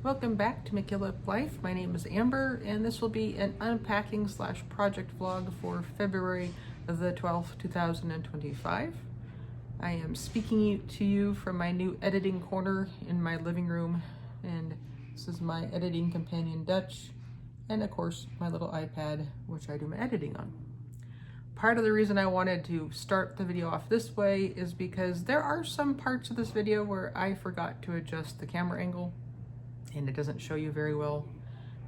Welcome back to mckilliplife. My name is Amber, and this will be an unpacking / project vlog for February the 12th, 2025. I am speaking to you from my new editing corner in my living room, and this is my editing companion Dutch, and of course my little iPad, which I do my editing on. Part of the reason I wanted to start the video off this way is because there are some parts of this video where I forgot to adjust the camera angle and it doesn't show you very well.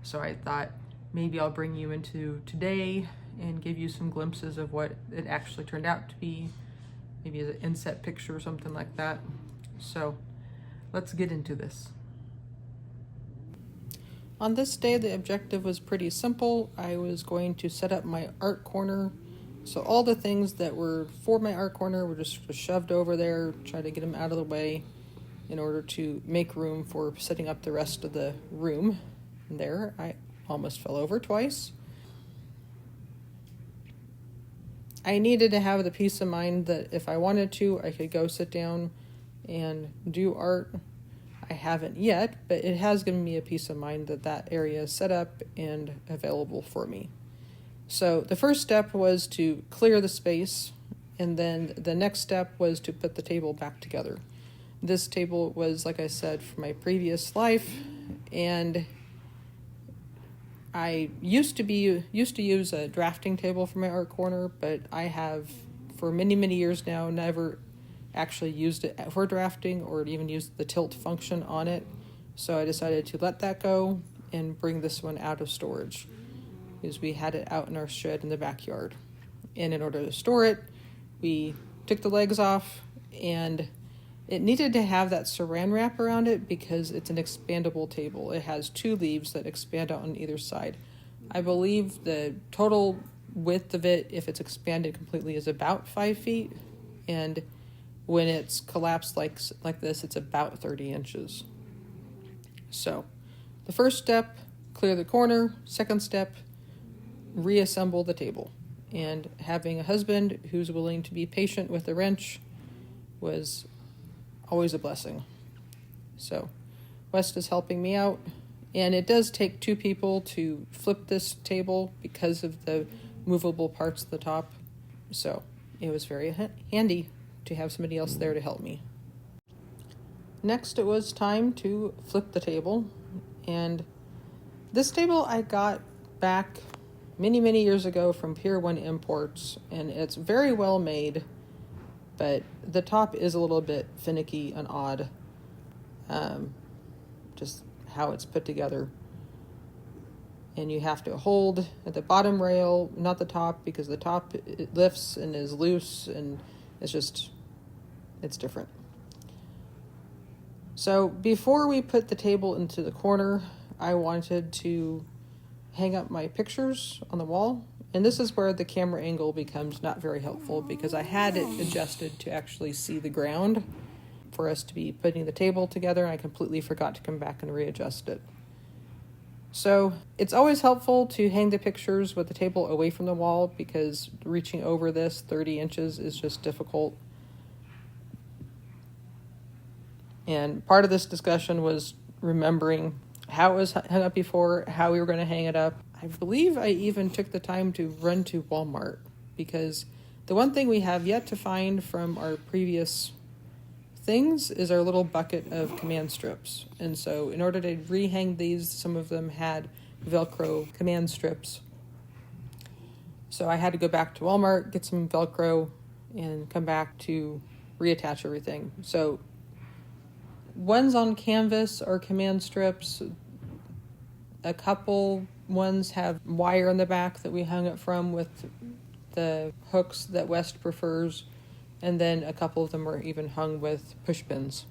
So I thought maybe I'll bring you into today and give you some glimpses of what it actually turned out to be, maybe as an inset picture or something like that. So let's get into this. On this day, the objective was pretty simple. I was going to set up my art corner. So all the things that were for my art corner were just shoved over there, try to get them out of the way in order to make room for setting up the rest of the room. And there, I almost fell over twice. I needed to have the peace of mind that if I wanted to, I could go sit down and do art. I haven't yet, but it has given me a peace of mind that that area is set up and available for me. So the first step was to clear the space, and then the next step was to put the table back together. This table was, like I said, from my previous life, and I used to use a drafting table for my art corner, but I have for many years now never actually used it for drafting or even used the tilt function on it. So I decided to let that go and bring this one out of storage, because we had it out in our shed in the backyard. And in order to store it, we took the legs off, and it needed to have that saran wrap around it because it's an expandable table. It has two leaves that expand out on either side. I believe the total width of it, if it's expanded completely, is about 5 feet. And when it's collapsed like this, it's about 30 inches. So the first step, clear the corner. Second step, reassemble the table. And having a husband who's willing to be patient with the wrench was always a blessing. So West is helping me out, and it does take two people to flip this table because of the movable parts at the top. So it was very handy to have somebody else there to help me. Next, it was time to flip the table, and this table I got back many years ago from Pier 1 Imports, and it's very well made, but the top is a little bit finicky and odd, just how it's put together. And you have to hold at the bottom rail, not the top, because the top it lifts and is loose, and it's different. So before we put the table into the corner, I wanted to hang up my pictures on the wall. And this is where the camera angle becomes not very helpful, because I had it adjusted to actually see the ground for us to be putting the table together, and I completely forgot to come back and readjust it. So it's always helpful to hang the pictures with the table away from the wall, because reaching over this 30 inches is just difficult. And part of this discussion was remembering how it was hung up before, how we were going to hang it up. I believe I even took the time to run to Walmart, because the one thing we have yet to find from our previous things is our little bucket of command strips. And so in order to rehang these, some of them had Velcro command strips. So I had to go back to Walmart, get some Velcro, and come back to reattach everything. So ones on canvas are command strips. A couple ones have wire in the back that we hung it from with the hooks that West prefers, and then a couple of them are even hung with push pins.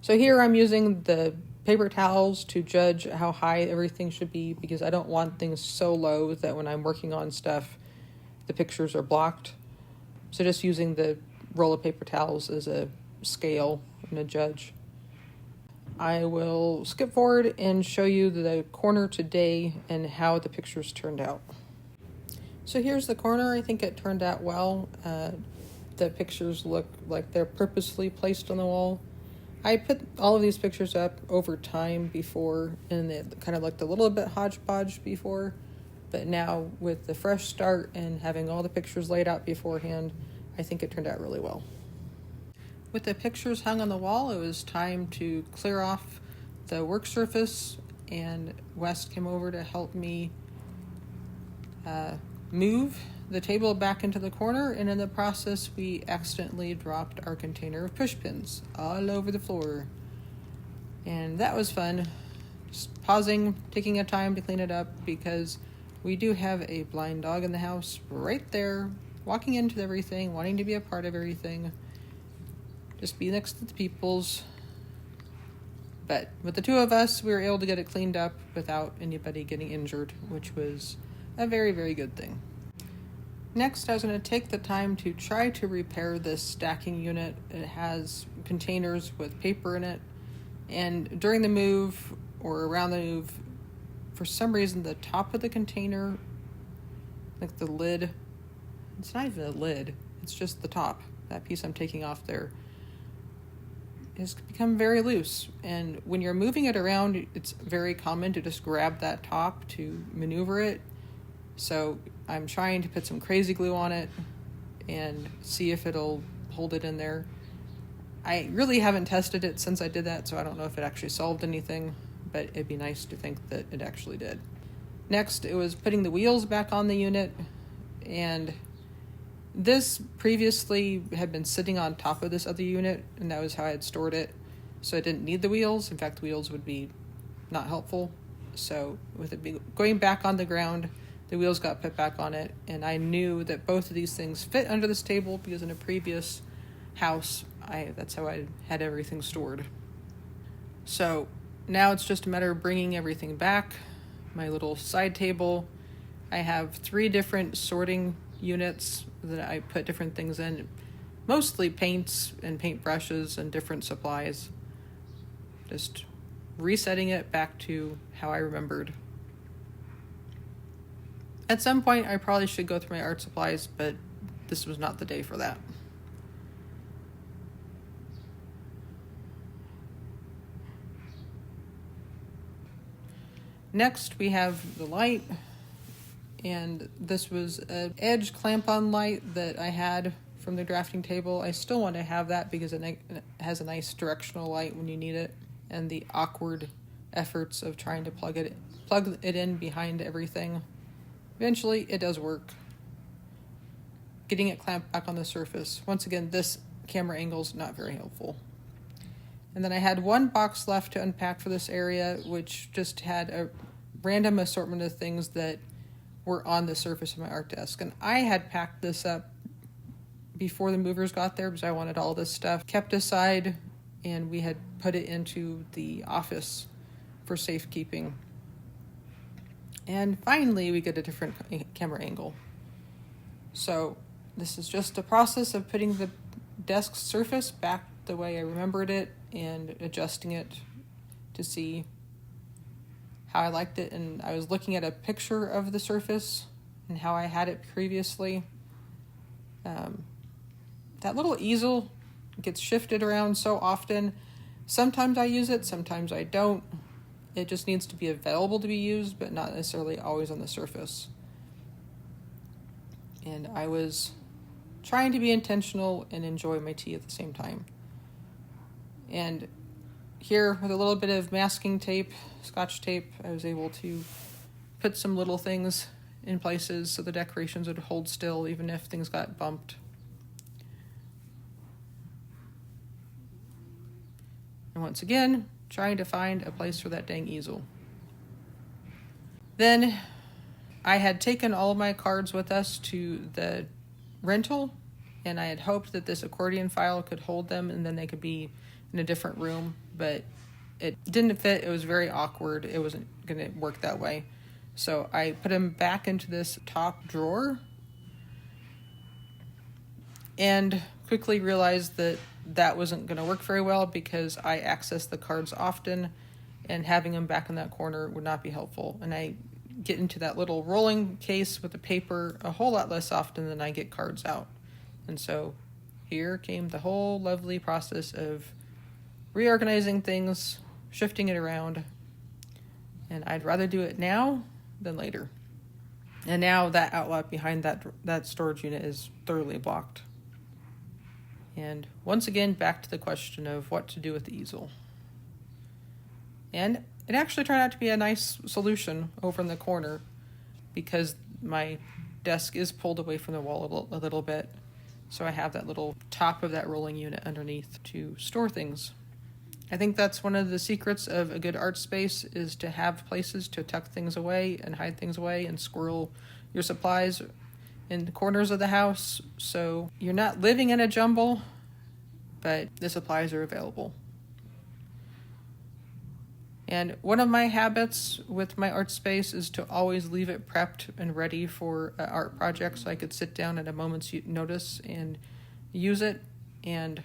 So here I'm using the paper towels to judge how high everything should be, because I don't want things so low that when I'm working on stuff, the pictures are blocked. So just using the roll of paper towels as a scale and a judge. I will skip forward and show you the corner today and how the pictures turned out. So here's the corner. I think it turned out well. The pictures look like they're purposely placed on the wall. I put all of these pictures up over time before, and it kind of looked a little bit hodgepodge before, but now with the fresh start and having all the pictures laid out beforehand, I think it turned out really well. With the pictures hung on the wall, it was time to clear off the work surface, and Wes came over to help me move the table back into the corner, and in the process we accidentally dropped our container of push pins all over the floor. And that was fun. Just pausing, taking a time to clean it up, because we do have a blind dog in the house right there, walking into everything, wanting to be a part of everything, just be next to the peoples. But with the two of us, we were able to get it cleaned up without anybody getting injured, which was a very, very good thing. Next, I was going to take the time to try to repair this stacking unit. It has containers with paper in it, and during the move or around the move, for some reason the top of the container, like the lid, it's not even a lid, it's just the top, that piece I'm taking off there, has become very loose. And when you're moving it around, it's very common to just grab that top to maneuver it. So I'm trying to put some crazy glue on it and see if it'll hold it in there. I really haven't tested it since I did that, so I don't know if it actually solved anything, but it'd be nice to think that it actually did. Next, it was putting the wheels back on the unit, and this previously had been sitting on top of this other unit, and that was how I had stored it, so I didn't need the wheels. In fact, the wheels would be not helpful. So with it going back on the ground, the wheels got put back on it, and I knew that both of these things fit under this table because in a previous house, that's how I had everything stored. So now it's just a matter of bringing everything back. My little side table, I have 3 different sorting units that I put different things in, mostly paints and paint brushes and different supplies. Just resetting it back to how I remembered. At some point, I probably should go through my art supplies, but this was not the day for that. Next, we have the light, and this was an edge clamp-on light that I had from the drafting table. I still want to have that because it has a nice directional light when you need it, and the awkward efforts of trying to plug it in behind everything. Eventually, it does work. Getting it clamped back on the surface. Once again, this camera angle is not very helpful. And then I had one box left to unpack for this area, which just had a random assortment of things that were on the surface of my art desk. And I had packed this up before the movers got there because I wanted all this stuff kept aside, and we had put it into the office for safekeeping. And finally, we get a different camera angle. So this is just a process of putting the desk surface back the way I remembered it and adjusting it to see how I liked it. And I was looking at a picture of the surface and how I had it previously. That little easel gets shifted around so often. Sometimes I use it, sometimes I don't. It just needs to be available to be used, but not necessarily always on the surface. And I was trying to be intentional and enjoy my tea at the same time. And here, with a little bit of masking tape, Scotch tape, I was able to put some little things in places so the decorations would hold still even if things got bumped. And once again, trying to find a place for that dang easel. Then I had taken all of my cards with us to the rental, and I had hoped that this accordion file could hold them and then they could be in a different room, but it didn't fit. It was very awkward. It wasn't going to work that way. So I put them back into this top drawer and quickly realized that that wasn't going to work very well because I access the cards often, and having them back in that corner would not be helpful. And I get into that little rolling case with the paper a whole lot less often than I get cards out. And so here came the whole lovely process of reorganizing things, shifting it around. And I'd rather do it now than later. And now that outlet behind that storage unit is thoroughly blocked. And once again, back to the question of what to do with the easel. And it actually turned out to be a nice solution over in the corner because my desk is pulled away from the wall a little bit. So I have that little top of that rolling unit underneath to store things. I think that's one of the secrets of a good art space is to have places to tuck things away and hide things away and squirrel your supplies in the corners of the house. So you're not living in a jumble, but the supplies are available. And one of my habits with my art space is to always leave it prepped and ready for an art project so I could sit down at a moment's notice and use it. And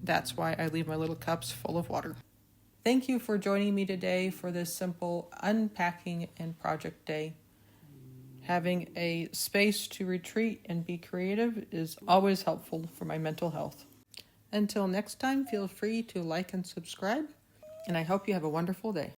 that's why I leave my little cups full of water. Thank you for joining me today for this simple unpacking and project day. Having a space to retreat and be creative is always helpful for my mental health. Until next time, feel free to like and subscribe, and I hope you have a wonderful day.